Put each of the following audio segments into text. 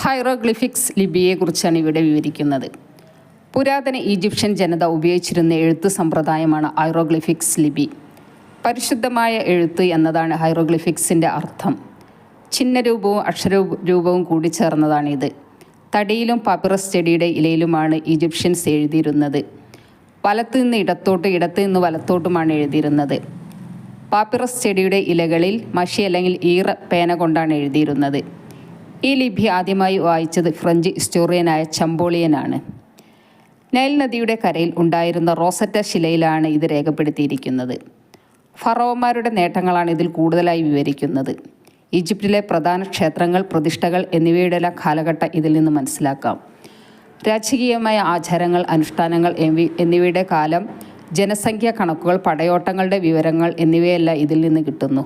Hieroglyphics ലിപിയെക്കുറിച്ചാണ് ഇവിടെ വിവരിക്കുന്നത്. പുരാതന ഈജിപ്ഷ്യൻ ജനത ഉപയോഗിച്ചിരുന്ന എഴുത്ത് സമ്പ്രദായമാണ് ഹൈറോഗ്ലിഫിക്സ് ലിപി. പരിശുദ്ധമായ എഴുത്ത് എന്നതാണ് ഹൈറോഗ്ലിഫിക്സിൻ്റെ അർത്ഥം. ചിഹ്നരൂപവും അക്ഷരരൂപവും കൂടി ചേർന്നതാണിത്. തടിയിലും പാപ്പിറസ് ചെടിയുടെ ഇലയിലുമാണ് ഈജിപ്ഷ്യൻസ് എഴുതിയിരുന്നത്. വലത്തു നിന്ന് ഇടത്തോട്ട്, ഇടത്തു നിന്ന് വലത്തോട്ടുമാണ് എഴുതിയിരുന്നത്. പാപ്പിറസ് ചെടിയുടെ ഇലകളിൽ മഷി അല്ലെങ്കിൽ ഈറ പേന കൊണ്ടാണ് എഴുതിയിരുന്നത്. ഈ ലിപി ആദ്യമായി വായിച്ചത് ഫ്രഞ്ച് ഹിസ്റ്റോറിയനായ ചമ്പോളിയനാണ്. നൈൽ നദിയുടെ കരയിൽ ഉണ്ടായിരുന്ന റോസറ്റ ശിലയിലാണ് ഇത് രേഖപ്പെടുത്തിയിരിക്കുന്നത്. ഫറോമാരുടെ നേട്ടങ്ങളാണ് ഇതിൽ കൂടുതലായി വിവരിക്കുന്നത്. ഈജിപ്തിലെ പ്രധാന ക്ഷേത്രങ്ങൾ, പ്രതിഷ്ഠകൾ എന്നിവയുടെ കാലഘട്ടം ഇതിൽ നിന്ന് മനസ്സിലാക്കാം. രാജകീയമായ ആചാരങ്ങൾ, അനുഷ്ഠാനങ്ങൾ എന്നിവയുടെ കാലം, ജനസംഖ്യാ കണക്കുകൾ, പടയോട്ടങ്ങളുടെ വിവരങ്ങൾ എന്നിവയെല്ലാം ഇതിൽ നിന്ന് കിട്ടുന്നു.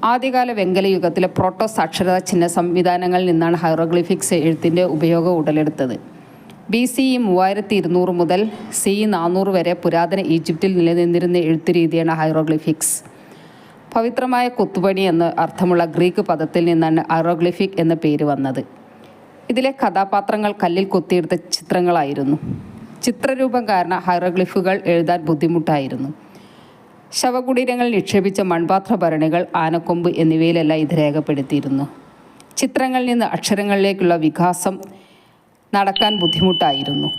ആദ്യകാല വെങ്കല യുഗത്തിലെ പ്രോട്ടോ സാക്ഷരതാ ചിഹ്ന സംവിധാനങ്ങളിൽ നിന്നാണ് ഹൈറോഗ്ലിഫിക്സ് എഴുത്തിൻ്റെ ഉപയോഗം ഉടലെടുത്തത്. BCE 3200 മുതൽ CE 400 വരെ പുരാതന ഈജിപ്തിൽ നിലനിന്നിരുന്ന എഴുത്ത് രീതിയാണ് ഹൈറോഗ്ലിഫിക്സ്. പവിത്രമായ കൊത്തുപണി എന്ന് അർത്ഥമുള്ള ഗ്രീക്ക് പദത്തിൽ നിന്നാണ് ഹൈറോഗ്ലിഫിക് എന്ന പേര് വന്നത്. ഇതിലെ കഥാപാത്രങ്ങൾ കല്ലിൽ കൊത്തിയെടുത്ത ചിത്രങ്ങളായിരുന്നു. ചിത്രരൂപം കാരണം ഹൈറോഗ്ലിഫുകൾ എഴുതാൻ ബുദ്ധിമുട്ടായിരുന്നു. ശവകുടീരങ്ങളിൽ നിക്ഷേപിച്ച മൺപാത്ര ഭരണികൾ, ആനക്കൊമ്പ് എന്നിവയിലെല്ലാം ഇത് രേഖപ്പെടുത്തിയിരുന്നു. ചിത്രങ്ങളിൽ നിന്ന് അക്ഷരങ്ങളിലേക്കുള്ള വികാസം നടക്കാൻ ബുദ്ധിമുട്ടായിരുന്നു.